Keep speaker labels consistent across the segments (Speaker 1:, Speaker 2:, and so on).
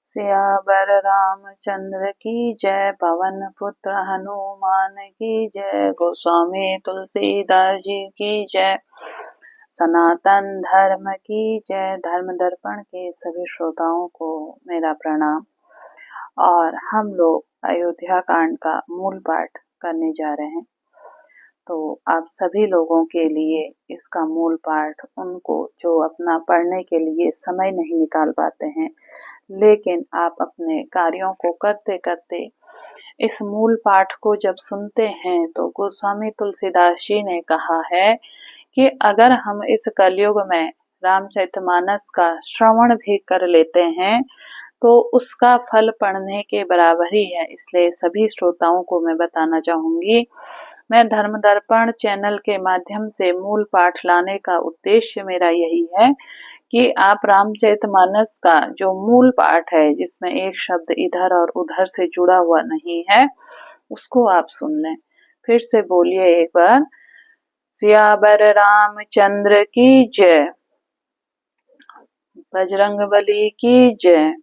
Speaker 1: सियावर रामचंद्र की जय। पवन पुत्र हनुमान की जय। गोस्वामी तुलसीदास जी की जय। सनातन धर्म की जय। धर्म दर्पण के सभी श्रोताओं को मेरा प्रणाम। और हम लोग अयोध्या कांड का मूल पाठ करने जा रहे हैं। तो आप सभी लोगों के लिए इसका मूल पाठ, उनको जो अपना पढ़ने के लिए समय नहीं निकाल पाते हैं, लेकिन आप अपने कार्यों को करते करते इस मूल पाठ को जब सुनते हैं, तो गोस्वामी तुलसीदास जी ने कहा है कि अगर हम इस कलयुग में रामचरितमानस का श्रवण भी कर लेते हैं तो उसका फल पढ़ने के बराबर ही है। इसलिए सभी श्रोताओं को मैं बताना चाहूंगी, मैं धर्म दर्पण चैनल के माध्यम से मूल पाठ लाने का उद्देश्य मेरा यही है कि आप रामचरितमानस का जो मूल पाठ है, जिसमें एक शब्द इधर और उधर से जुड़ा हुआ नहीं है, उसको आप सुन लें। फिर से बोलिए एक बार, सियावर रामचंद्र की जय। बजरंगबली की जय।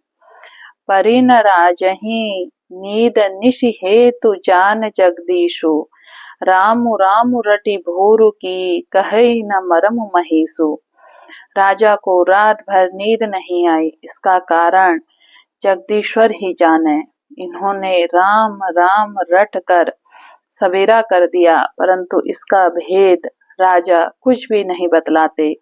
Speaker 1: परिन राजहि नीद निशि हेतु जान जगदीशु। रामु रामु रटि भोरु की कहई न मरमु महीसु। राजा को रात भर नींद नहीं आई, इसका कारण जगदीश्वर ही जाने। इन्होंने राम राम रट कर सवेरा कर दिया, परंतु इसका भेद राजा कुछ भी नहीं बतलाते।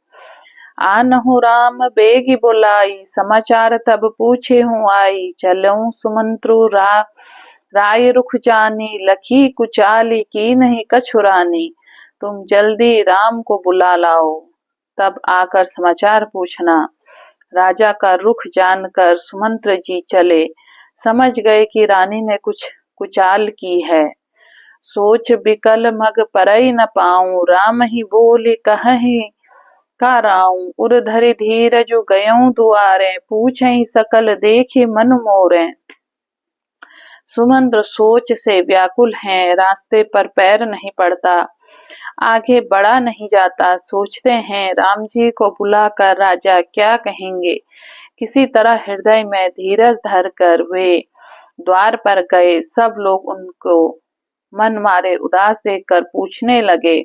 Speaker 1: आनहु राम बेगी बोलाई, समाचार तब पूछे हूँ आई। चलऊं सुमंत्रु राय रुख जानी, लखी कुचाली की नहीं कछुरानी। तुम जल्दी राम को बुला लाओ, तब आकर समाचार पूछना। राजा का रुख जानकर सुमंत्र जी चले, समझ गए कि रानी ने कुछ कुचाल की है। सोच बिकल मग परई न पाऊं, राम ही बोले कहि काराऊं। उर धरि धीरजु गयऊं दुआरे, पूछई सकल देखे मन मोरे। सुमंत्र सोच से व्याकुल हैं, रास्ते पर पैर नहीं पड़ता, आगे बढ़ा नहीं जाता। सोचते हैं राम जी को बुलाकर राजा क्या कहेंगे। किसी तरह हृदय में धीरज धरकर वे द्वार पर गए। सब लोग उनको मन मारे उदास देखकर पूछने लगे,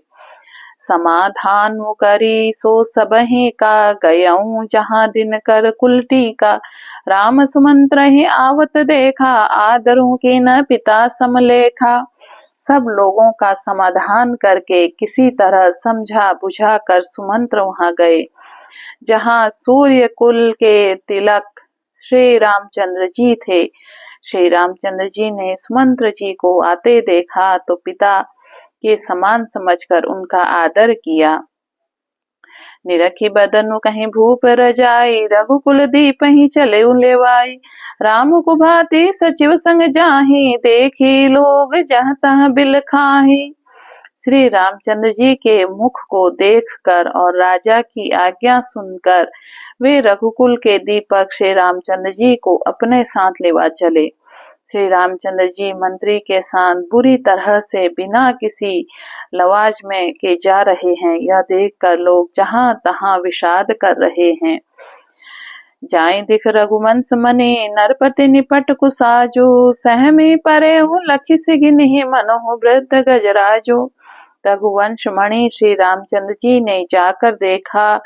Speaker 1: समाधान करी सो सबहि का, गयऊं जहाँ दिन कर कुलटी का। राम सुमंत्र ही आवत देखा, आदरों के न पिता समलेखा। सब लोगों का समाधान करके किसी तरह समझा बुझा कर सुमंत्र वहां गए, जहाँ सूर्य कुल के तिलक श्री रामचंद्र जी थे। श्री रामचंद्र जी ने सुमंत्र जी को आते देखा तो पिता के समान समझकर उनका आदर किया। निरखी बदनु कहीं भूप रजाई, रघुकुल दीप ही चले लेवाई। राम को भांति सचिव संग जाहि, देखी लोग जहाँ तहाँ बिल खाही। श्री रामचंद्र जी के मुख को देखकर और राजा की आज्ञा सुनकर वे रघुकुल के दीपक श्री रामचंद्र जी को अपने साथ लेवा चले। श्री रामचंद्र जी मंत्री के साथ बुरी तरह से बिना किसी लवाज में के जा रहे हैं, यह देखकर लोग जहां तहां विषाद कर रहे हैं। जाए दिख रघुवंश मने, नरपति निपट कुसाजो। सहमी परे हूँ लखी सिगिन्हि, मनोहु वृद्ध गजराजो। रघुवंश मणि श्री रामचंद्र जी ने जाकर देखा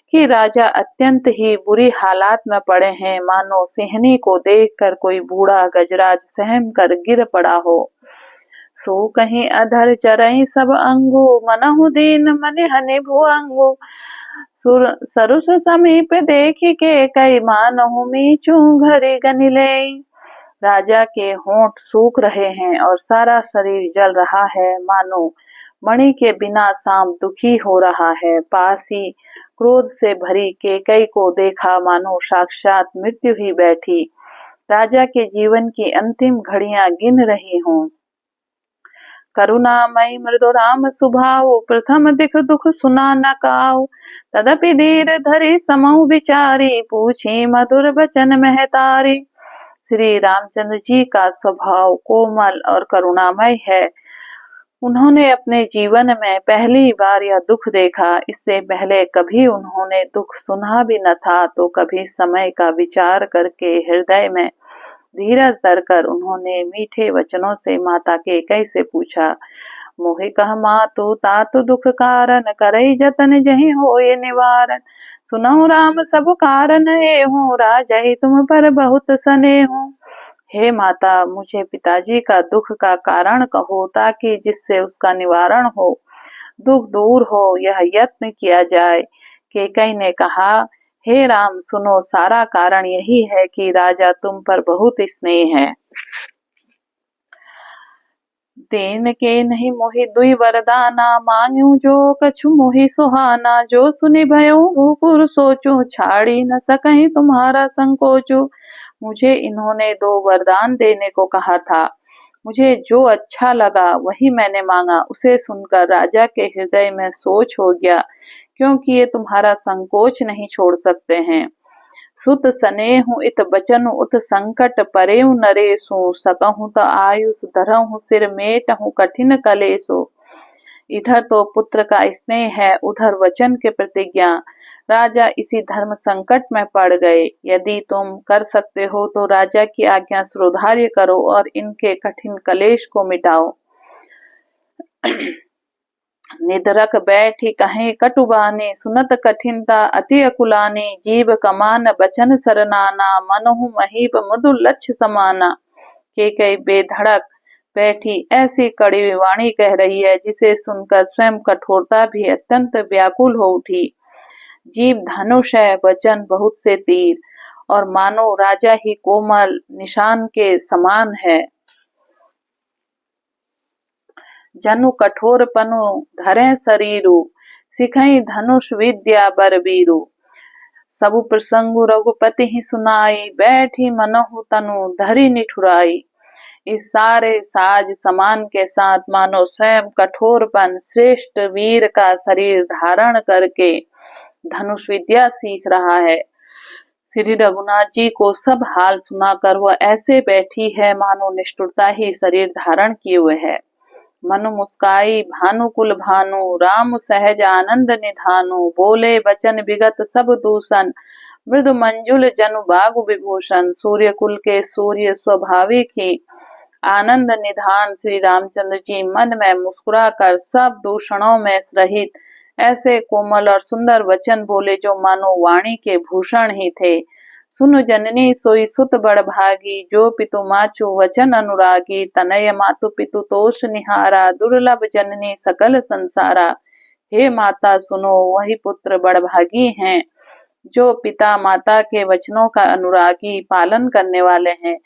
Speaker 1: कि राजा अत्यंत ही बुरी हालात में पड़े हैं, मानो सिंहनी को देखकर कोई बूढ़ा गजराज सहम कर गिर पड़ा हो। सो कहीं अधर चरई सब अंगो, मनहु दीन मन हनि भुअंगो। सरुस समीप देखी के कई, मानहु मीचू घरे गनिले। राजा के होंठ सूख रहे हैं और सारा शरीर जल रहा है, मानो मणि के बिना सांप दुखी हो रहा है। पास ही क्रोध से भरी केकई को देखा, मानो साक्षात मृत्यु ही बैठी राजा के जीवन की अंतिम घड़ियां गिन रही हों। करुणामयी मृदु राम सुभाव, प्रथम दिख दुख सुना न काऊ। तदपि धीर धरि समऊ विचारी, पूछी मधुर वचन महतारी। श्री रामचंद्र जी का स्वभाव कोमल और करुणामय है। उन्होंने अपने जीवन में पहली बार यह दुख देखा। इससे पहले कभी उन्होंने दुख सुना भी न था। तो कभी समय का विचार करके हृदय में धीरज धरकर उन्होंने मीठे वचनों से माता कैकेयी से पूछा, मोहि कह मातु तातु दुख कारण, करई जतन जहि होय निवारण। सुनहु राम सब कारण एहु, राजहि तुम पर बहुत स्नेहु। हे माता, मुझे पिताजी का दुख का कारण कहो, ताकि जिससे उसका निवारण हो, दुख दूर हो, यह यत्न किया जाए। कैकेयी ने कहा, हे राम, सुनो, सारा कारण यही है कि राजा तुम पर बहुत स्नेह है। देन के नहीं मोहि दुई वरदाना, मांगू जो कछु मोहि सुहाना। जो सुनि भयो भूपुर सोचू, छाड़ी न सकहीं तुम्हारा संकोचू। मुझे इन्होंने 2 वरदान देने को कहा था। मुझे जो अच्छा लगा वही मैंने मांगा। उसे सुनकर राजा के हृदय में सोच हो गया, क्योंकि ये तुम्हारा संकोच नहीं छोड़ सकते हैं। सुत सनेहु इत बचनु उत संकट परेहु नरेशु, सकहु त आयुष धरहु सिर मेटहु कठिन कलेशु। इधर तो पुत्र का स्नेह है, उधर वचन के प्रतिज्ञा। राजा इसी धर्म संकट में पड़ गए। यदि तुम कर सकते हो तो राजा की आज्ञा सुधार्य करो और इनके कठिन कलेश को मिटाओ। निधरक बैठी कहें कटुबाने, सुनत कठिनता अति अकुलाने। जीव कमान बचन सरनाना, मनहु महीप मृदु लक्ष्य समाना। कैकेयी बेधड़क बैठी ऐसी कड़ी वाणी कह रही है, जिसे सुनकर स्वयं कठोरता भी अत्यंत व्याकुल हो उठी। जीव धनुष है, वचन बहुत से तीर, और मानो राजा ही कोमल निशान के समान है। जनु कठोर पनु धरे शरीरु, सिखई धनुष विद्या बरबीरु। सबु प्रसंगु रघुपति ही सुनाई, बैठी मनहु तनु धरी निठुराई। इस सारे साज समान के साथ मानो स्वयं कठोरपन श्रेष्ठ वीर का शरीर धारण करके धनुष विद्या सीख रहा है। श्री रघुनाथ जी को सब हाल सुनाकर वह ऐसे बैठी है मानो निष्ठुरता ही शरीर धारण किए हुए है। मनु मुस्काई भानुकुल भानु, राम सहज आनंद निधानु। बोले बचन विगत सब दूषण, मृदु मंजुल जनु बागु विभूषण। सूर्य कुल के सूर्य स्वाभाविक ही आनंद निधान श्री रामचंद्र जी मन में मुस्कुरा कर सब दूषणों में रहित ऐसे कोमल और सुंदर वचन बोले, जो मानो वाणी के भूषण ही थे। सुनु जननी सोई सुत बड़ भागी, जो पितु माचु वचन अनुरागी। तनय मातु पितु तोष निहारा, दुर्लभ जननी सकल संसारा। हे माता सुनो, वही पुत्र बड़ भागी हैं, जो पिता माता के वचनों का अनुरागी पालन करने वाले हैं।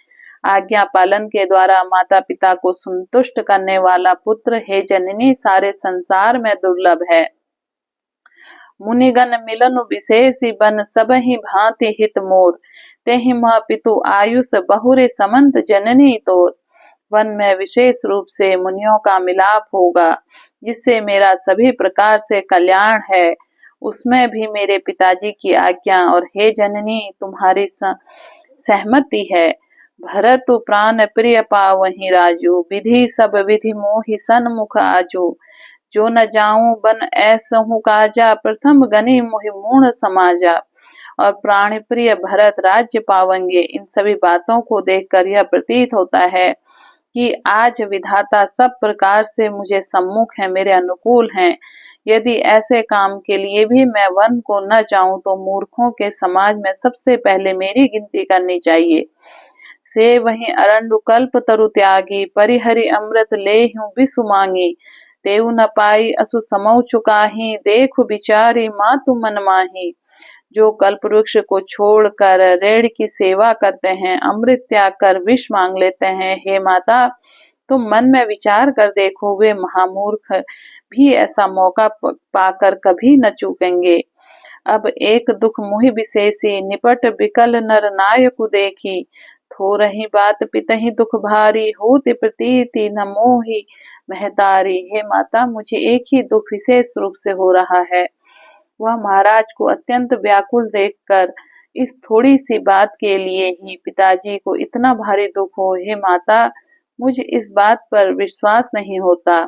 Speaker 1: आज्ञा पालन के द्वारा माता पिता को संतुष्ट करने वाला पुत्र हे जननी सारे संसार में दुर्लभ है। मुनिगण मिलनु विशेषी बन, सब ही भांति हित मोर। तेहि मह पितु आयुष बहुरे समंत जननी तोर। वन में विशेष रूप से मुनियों का मिलाप होगा, जिससे मेरा सभी प्रकार से कल्याण है। उसमें भी मेरे पिताजी की आज्ञा और हे जननी तुम्हारी सहमति है। भरत प्राण प्रिय पावहि राजू, विधि सब विधि मोहि सन्मुख आजू। जो न जाऊं बन ऐसहु काजा, प्रथम गनि मोहि मूढ़ समाजा। और प्राण प्रिय भरत राज्य पावंगे। इन सभी बातों को देखकर यह प्रतीत होता है कि आज विधाता सब प्रकार से मुझे सम्मुख है, मेरे अनुकूल हैं। यदि ऐसे काम के लिए भी मैं वन को न जाऊं तो मूर्खों के समाज में सबसे पहले मेरी गिनती करनी चाहिए। से वहीं अरंडु कल्प तरु त्यागी, परिहरि अमृत लेहूं बिसु मांगी। तेउ न पाई असु समौ चुकाही, देखु बिचारी मातु मन माही। जो कल्प वृक्ष को छोड़कर रेड़ की सेवा करते हैं, अमृत त्याग कर विष मांग लेते हैं, हे माता तुम मन में विचार कर देखो, वे महामूर्ख भी ऐसा मौका पाकर कभी न चूकेंगे। अब एक दुख मुहि विशेषी, निपट बिकल नर नायकु देखी। थोरही बात पितहि दुख भारी, होति प्रतीति न मोहि महतारी। हे माता मुझे एक ही दुख विशेष रूप से हो रहा है। वह महाराज को अत्यंत व्याकुल देखकर इस थोड़ी सी बात के लिए ही पिताजी को इतना भारी दुख हो। हे माता मुझे इस बात पर विश्वास नहीं होता।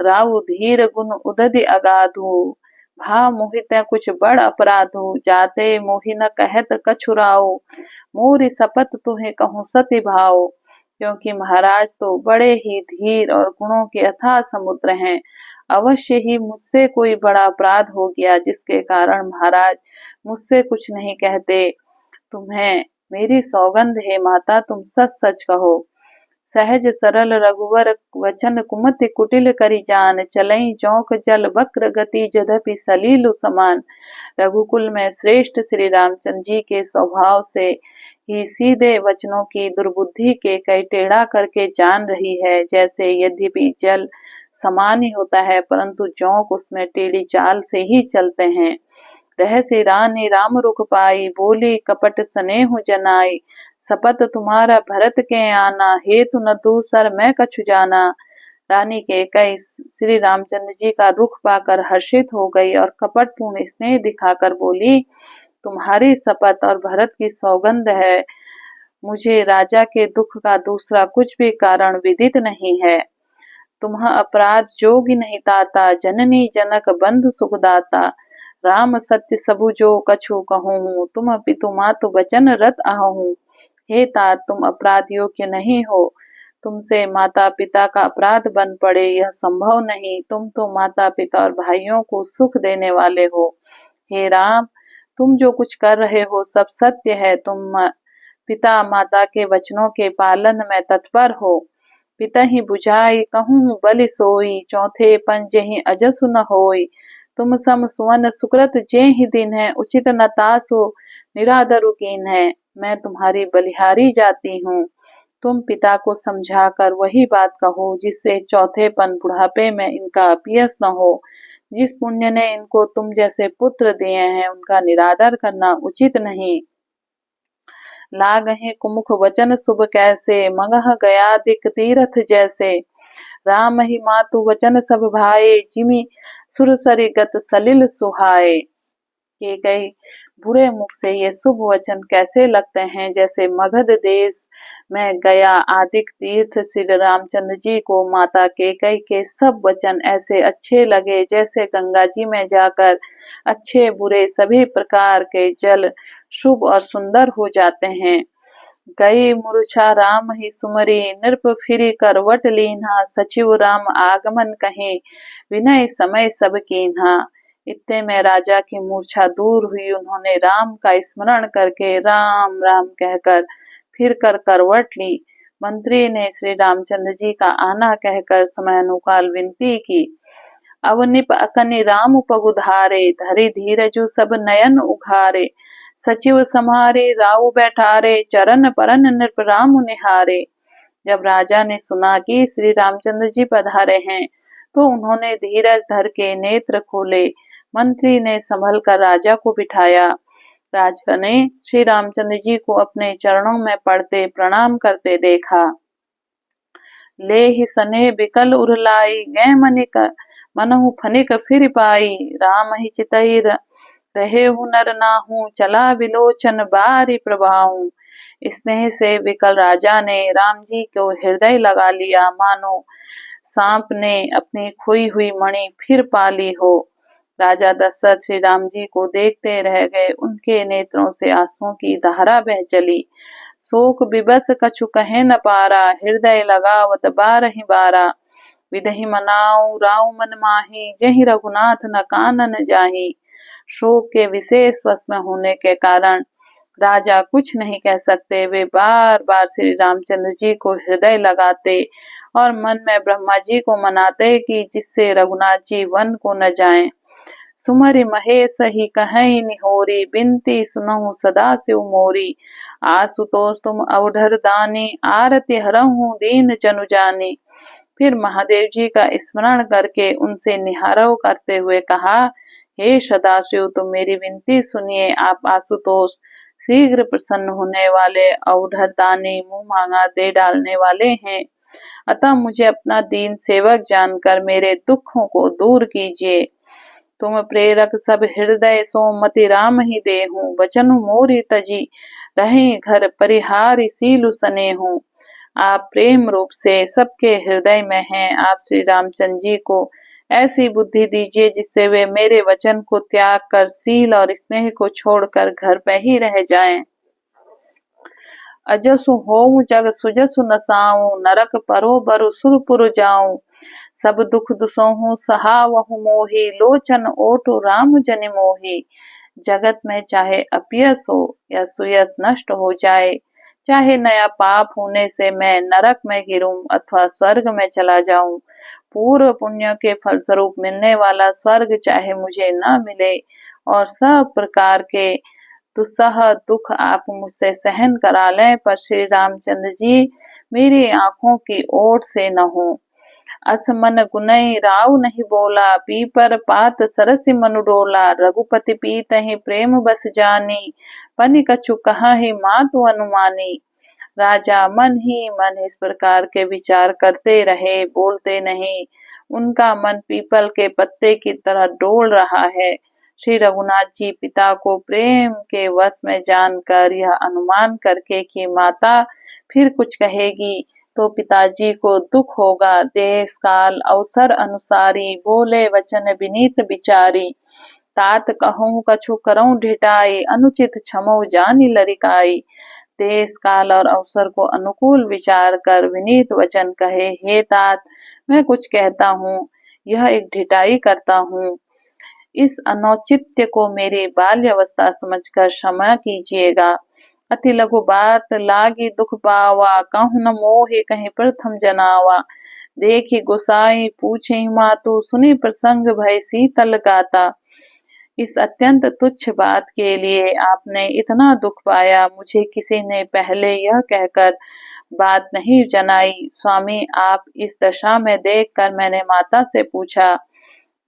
Speaker 1: राउ धीर गुण उदधि अगाधु, भा मोहित कुछ बड़ अपराधु, जाते मोहि न कहत कछु राउ, मोरि सपत तुम्हें कहूँ सति भाव। क्योंकि महाराज तो बड़े ही धीर और गुणों के अथाह समुद्र हैं। अवश्य ही मुझसे कोई बड़ा अपराध हो गया जिसके कारण महाराज मुझसे कुछ नहीं कहते। तुम्हें मेरी सौगंध है माता, तुम सच सच कहो। सहज सरल रघुवर वचन कुमति कुटिल करी जान, चलई चौक जल वक्र गति जदपि सलीलु समान। रघुकुल में श्रेष्ठ श्री रामचंद्र जी के स्वभाव से ही सीधे वचनों की दुर्बुद्धि के कई टेढ़ा करके जान रही है। जैसे यद्यपि जल समान ही होता है परंतु जोंक उसमें टेढ़ी चाल से ही चलते हैं। रहसि रानी राम रुख पाई, बोली कपट स्नेहु जनाई। सपत तुम्हारा भरत के आना, हेतु न दूसर मैं कछु जाना। रानी के कई श्री रामचंद्र जी का रुख पाकर हर्षित हो गई और कपटपूर्ण स्नेह दिखाकर बोली, तुम्हारी शपथ और भरत की सौगंध है, मुझे राजा के दुख का दूसरा कुछ भी कारण विदित नहीं है। तुम्ह अपराध जोगी नहीं ताता, जननी जनक बंधु सुखदाता। राम सत्य सबु जो कछु कहूँ, तुम पितु मातु वचन रत आहूँ। हे तात, तुम अपराध योग्य नहीं हो, तुमसे माता पिता का अपराध बन पड़े यह संभव नहीं। तुम तो माता पिता और भाइयों को सुख देने वाले हो। हे राम, तुम जो कुछ कर रहे हो सब सत्य है। तुम पिता माता के वचनों के पालन में तत्पर हो। पिता ही बुझाई कहूँ बलि सोई, चौथे पन जेहि अजसु न होई। तुम सम सुवन सुकृत जे ही दिन है, उचित न तासु निरादरु कीन है। मैं तुम्हारी बलिहारी जाती हूँ। तुम पिता को समझाकर वही बात कहो जिससे चौथेपन बुढ़ापे में इनका अपयस न हो। जिस पुण्य ने इनको तुम जैसे पुत्र दिए हैं उनका निरादर करना उचित नहीं। लागहि कुमुख वचन शुभ कैसे, मगह गया दिक तीरथ जैसे। राम ही मातु वचन सब भाए, जिमि सुरसरी गत सलिल सुहाए। के कई बुरे मुख से ये शुभ वचन कैसे लगते हैं, जैसे मगध देश में गया आदिक तीर्थ श्री रामचंद्र जी को माता केकई के सब वचन ऐसे अच्छे लगे जैसे गंगा जी में जाकर अच्छे बुरे सभी प्रकार के जल शुभ और सुंदर हो जाते हैं। गई मूर्छा राम ही सुमरी, नृप फिरी करवट लीन्हा। सचिव राम आगमन कहे, विनय समय सब कीन्हा। इतने में राजा की मूर्छा दूर हुई। उन्होंने राम का स्मरण करके राम राम कहकर फिर कर करवट ली। मंत्री ने श्री रामचंद्र जी का आना कहकर समयानुकाल विनती की। अवनिप अकनि राम पगुधारे, धरि धीरजु सब नयन उघारे। सचिव समारे राव बैठारे, चरण परन नृप राम निहारे। जब राजा ने सुना कि श्री रामचंद्र जी पधारे हैं तो उन्होंने धीरज धर के नेत्र खोले। मंत्री ने संभल कर राजा को बिठाया। राजा ने श्री रामचंद्र जी को अपने चरणों में पड़ते प्रणाम करते देखा। ले ही सने बिकल उरलाई, गै मनिक मनहु फनिक फिर पाई। राम ही चितई रहे हुनर नाहू, चला विलोचन बारी प्रभाऊ। स्नेह से विकल राजा ने राम जी को हृदय लगा लिया, मानो सांप ने अपनी खोई हुई मणि फिर पाली हो। राजा दशरथ श्री राम जी को देखते रह गए। उनके नेत्रों से आंसुओं की धारा बह चली। शोक विवश कछु कहे न पारा, हृदय लगावत बारहि बारा। विधहि मनाऊ राव मन माही, जहि रघुनाथ न कानन जाही। शोक के विशेष वश में होने के कारण राजा कुछ नहीं कह सकते। वे बार बार श्री रामचंद्र जी को हृदय लगाते और मन में ब्रह्मा जी को मनाते कि जिससे रघुनाथ जी वन को न जाएं। सुमरि महेश ही कहीं निहोरी, बिनती सुनहु सदा शिव मोरी। आशुतोष तुम अवधर दानी, आरती हरहु दीन जनु जानी। फिर महादेव जी का स्मरण करके उनसे निहारव करते हुए कहा, हे सदाशिव, तुम मेरी विनती सुनिए। आप आशुतोष शीघ्र प्रसन्न होने वाले अवधर दानी, मुंह मांगा दे डालने वाले हैं। अतः मुझे अपना दीन सेवक जानकर मेरे दुखों को दूर कीजिए। तुम प्रेरक सब हृदय सो मति राम ही देहूं। वचन मोरी तजी रहे घर परिहारी सीलु सनेहूं। आप प्रेम रूप से सबके हृदय में हैं। आप श्री रामचंद्र जी को ऐसी बुद्धि दीजिए जिससे वे मेरे वचन को त्याग कर शील और स्नेह को छोड़कर घर पे ही रह जाएं। अजसु होऊं जग सुजसु नसाऊं, नरक परो बरु सुरपुर जाऊं। सब दुख दुसोहूं सहावहु मोहि, लोचन ओटु राम जनि मोहि। जगत में चाहे अपयस हो या सुयस नष्ट हो जाए, चाहे नया पाप होने से मैं नरक में गिरूं अथवा स्वर्ग में चला जाऊं, पूर्व पुण्य के फलस्वरूप मिलने वाला स्वर्ग चाहे मुझे न मिले और सब प्रकार के दुस्सह दुख आप मुझसे सहन करा लें, पर श्री रामचंद्र जी मेरी आंखों की ओट से न हो। अस मन गुनई राव नहीं बोला, पीपर पात सरसि मनु डोला। रघुपति पीतहि प्रेम बस जानी, पनि कछु कहाहि मातु अनुमानी। राजा मन ही मन इस प्रकार के विचार करते रहे, बोलते नहीं। उनका मन पीपल के पत्ते की तरह डोल रहा है। श्री रघुनाथ जी पिता को प्रेम के वश में जानकर यह अनुमान करके कि माता फिर कुछ कहेगी तो पिताजी को दुख होगा, देश काल अवसर अनुसारी, बोले वचन विनीत विचारी। तात कहूँ कछु करऊं ढिठाई, अनुचित क्षमो जानी लरिकाई। देश काल और अवसर को अनुकूल विचार कर विनीत वचन कहे, हे तात मैं कुछ कहता हूँ, यह एक ढिठाई करता हूँ। इस अनौचित्य को मेरी बाल्य अवस्था समझकर क्षमा कीजिएगा। अति लघु बात लागी दुख पावा, कहूँ न मोहे कहीं प्रथम जनावा। देखी गोसाई पूछे मातु, सुनी प्रसंग भय शीतल गाता। इस अत्यंत तुच्छ बात के लिए आपने इतना दुख पाया, मुझे किसी ने पहले यह कहकर बात नहीं जनाई। स्वामी आप इस दशा में देखकर मैंने माता से पूछा,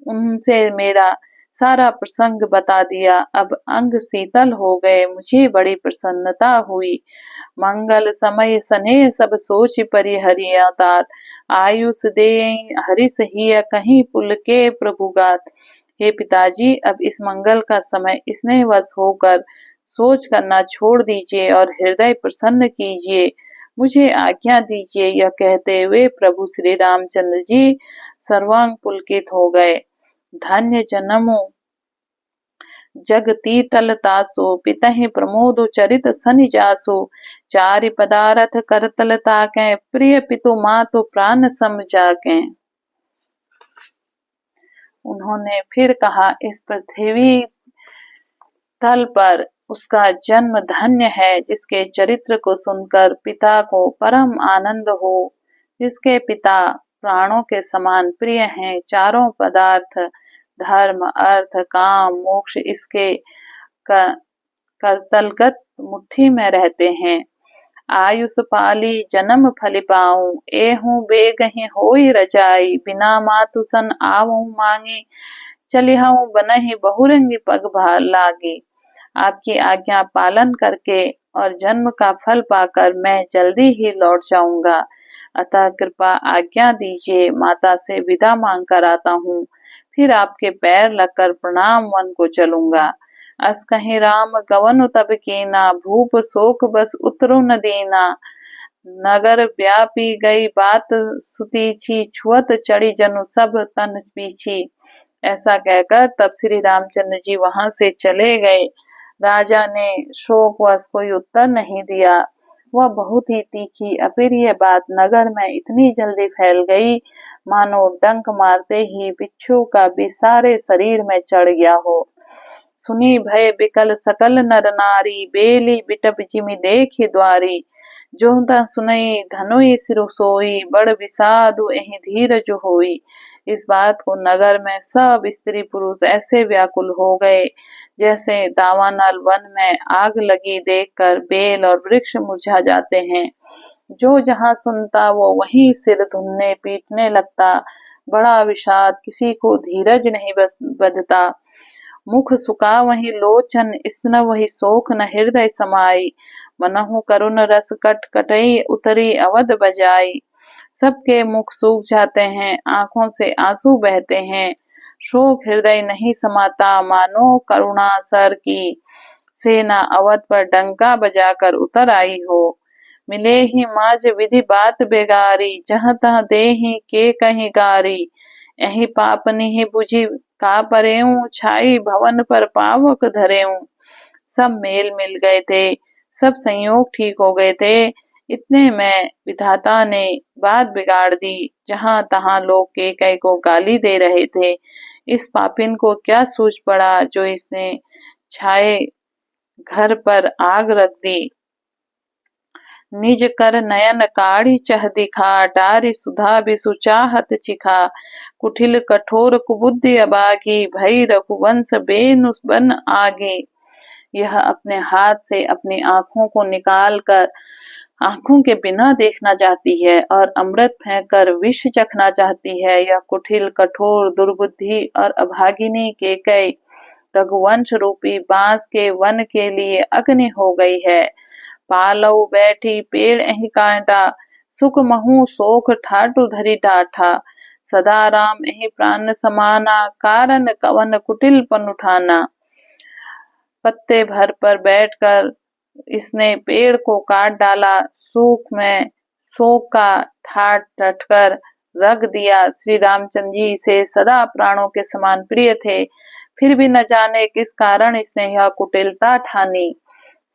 Speaker 1: उनसे मेरा सारा प्रसंग बता दिया। अब अंग शीतल हो गए, मुझे बड़ी प्रसन्नता हुई। मंगल समय सने सब सोच परिहरिया तात, आयुष दे हरिस हिय कहीं पुल के प्रभुगात। हे पिताजी अब इस मंगल का समय स्नेहवश होकर सोच करना छोड़ दीजिए और हृदय प्रसन्न कीजिए, मुझे आज्ञा दीजिए। यह कहते हुए प्रभु श्री रामचंद्र जी सर्वांग पुलकित हो गए। धन्य जन्मो जग तीतल तासो, पितहि प्रमोदो चरित सनि जासो। चारि पदारथ करतल ताकै, प्रिय पितु मातु प्राण सम जाकै। उन्होंने फिर कहा, इस पृथ्वी तल पर उसका जन्म धन्य है जिसके चरित्र को सुनकर पिता को परम आनंद हो, जिसके पिता प्राणों के समान प्रिय हैं। चारों पदार्थ धर्म अर्थ काम मोक्ष इसके करतलगत मुट्ठी में रहते हैं। आयुष पाली जन्म फलि पाऊं, एहूं बेगहि होई रजाई। बिना मातु सन आवूं मांगे, चलिहूं बनहि बहुरंगी पग लागी। आपकी आज्ञा पालन करके और जन्म का फल पाकर मैं जल्दी ही लौट जाऊंगा, अतः कृपा आज्ञा दीजिए। माता से विदा मांग कर आता हूँ, फिर आपके पैर लगकर प्रणाम वन को चलूंगा। अस कहीं राम गवन तब कीना, भूप शोक बस उतरो न दीना। नगर व्यापी गई बात सुतीछी, छुअत चढ़ी जनु सब तन पीछी। ऐसा कहकर तब श्री रामचंद्र जी वहां से चले गए। राजा ने शोकवश कोई उत्तर नहीं दिया। वह बहुत ही तीखी अप्रिय बात नगर में इतनी जल्दी फैल गई, मानो डंक मारते ही बिच्छू का विष सारे शरीर में चढ़ गया हो। सुनी भय बिकल सकल नर नारी, बेली बिटप जिमि देखी द्वारी। जोता सुनई धनुई सिर सोई, बड़ विषादु एहि धीरज होई। इस बात को नगर में सब स्त्री पुरुष ऐसे व्याकुल हो गए जैसे दावानल वन में आग लगी देखकर बेल और वृक्ष मुरझा जाते हैं। जो जहाँ सुनता वो वहीं सिर धुनने पीटने लगता। बड़ा विषाद, किसी को धीरज नहीं बधता। मुख सुका वही लोचन, स्न वही शोक न हृदय समाई। मनहु करुण रस कट कटई, उतरी अवध बजाई। सबके मुख सूख जाते हैं, आंखों से आंसू बहते हैं। शोक हृदय नहीं समाता, मानो करुणा सर की सेना अवध पर डंका बजाकर उतर आई हो। मिले ही माज विधि बात बेगारी, जहाँ तहाँ देहि के कहीं गारी। यही पाप निहि बुझी का परेऊ, छाई भवन पर पावक धरेऊ। सब मेल मिल गए थे, सब संयोग ठीक हो गए थे। इतने में विधाता ने बात बिगाड़ दी। जहाँ तहाँ लोग केकई को गाली दे रहे थे। इस पापिन को क्या सूझ पड़ा जो इसने छाए घर पर आग रख दी। निज कर नयन काढ़ी चह दिखा, डारी सुधा बिसु चाहत चिखा। कुटिल कठोर कुबुद्धि अबागी, भई रघुवंश बेनु बन आगे। यह अपने हाथ से अपनी आंखों को निकाल कर आंखों के बिना देखना चाहती है और अमृत फेंक कर विष चखना चाहती है। यह कुटिल कठोर दुर्बुद्धि और अभागिनी केकई रघुवंश रूपी बांस के वन के लिए अग्नि हो गई है। पालऊ बैठी पेड़ एहि कांटा, सुख महु सोख ठाटु धरी डाठा। सदा राम एहि प्राण समाना, कारण कवन कुटिल पन उठाना। पत्ते भर पर बैठकर इसने पेड़ को काट डाला। सूख में शोक का ठाट डटकर रख दिया। श्री रामचंद्र जी से सदा प्राणों के समान प्रिय थे, फिर भी न जाने किस कारण इसने यह कुटिलता ठानी।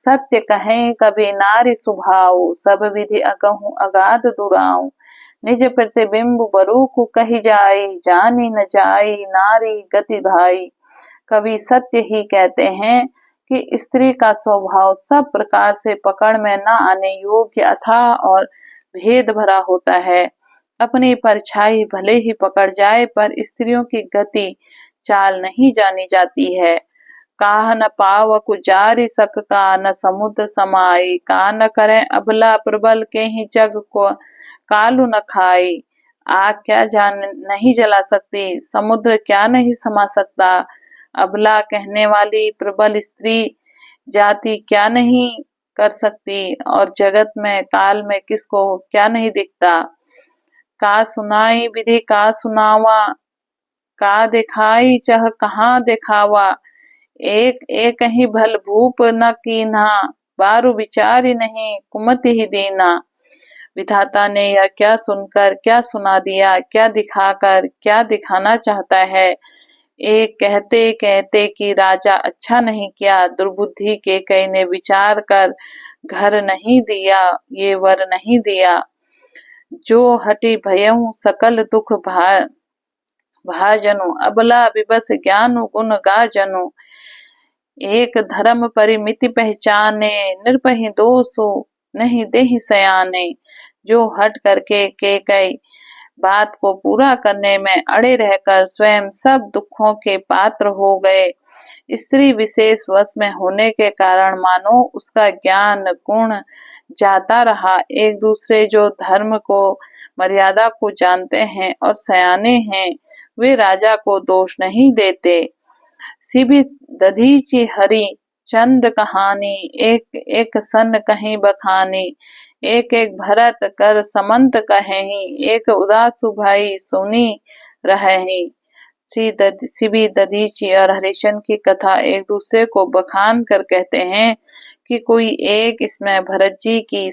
Speaker 1: सत्य कहें कभी नारी सुभाव, सब विधि अकहूँ अगाध दुराऊ। निज प्रतिबिंब बरूकु कही जाई, जानी न जाई नारी गति भाई। कवि सत्य ही कहते हैं कि स्त्री का स्वभाव सब प्रकार से पकड़ में न आने योग्य अथाह और भेद भरा होता है। अपनी परछाई भले ही पकड़ जाए पर स्त्रियों की गति चाल नहीं जानी जाती है। काह न पावकु जारि सक का, न समुद्र समाई। का न करें अबला प्रबल के ही जग को, कालू न खाई। आग क्या जान नहीं जला सकती, समुद्र क्या नहीं समा सकता। अबला कहने वाली प्रबल स्त्री जाति क्या नहीं कर सकती, और जगत में काल में किसको क्या नहीं दिखता। का सुनाई विधि का सुनावा, का दिखाई चह कहाँ दिखावा। एक एक ही भल भूप न कीन्हा, बारु विचारी नहीं कुमति ही दीना। विधाता ने यह क्या सुनकर क्या सुना दिया, क्या दिखाकर क्या दिखाना चाहता है। एक कहते कहते कि राजा अच्छा नहीं किया, दुर्बुद्धि के कई ने विचार कर घर नहीं दिया, ये वर नहीं दिया। जो हटि भयहु सकल दुख भाजनु, अबला विबस ज्ञानु गुण गाजनु। एक धर्म परिमिति पहचाने, निर्भहि दोषो नहीं देहि सयाने। जो हट करके केकई बात को पूरा करने में अड़े रहकर स्वयं सब दुखों के पात्र हो गए। स्त्री विशेष वश में होने के कारण मानो उसका ज्ञान गुण जाता रहा। एक दूसरे जो धर्म को मर्यादा को जानते हैं और सयाने हैं, वे राजा को दोष नहीं देते। सिबि दधीचि हरि चंद कहानी, एक एक सन कहीं बखानी। एक एक भरत कर समंत कहेहि, एक उदासु भाई सुनी रहेहि। सिबि दधीचि और हरिश्चंद्र की कथा एक दूसरे को बखान कर कहते हैं कि कोई एक इसमें भरत जी की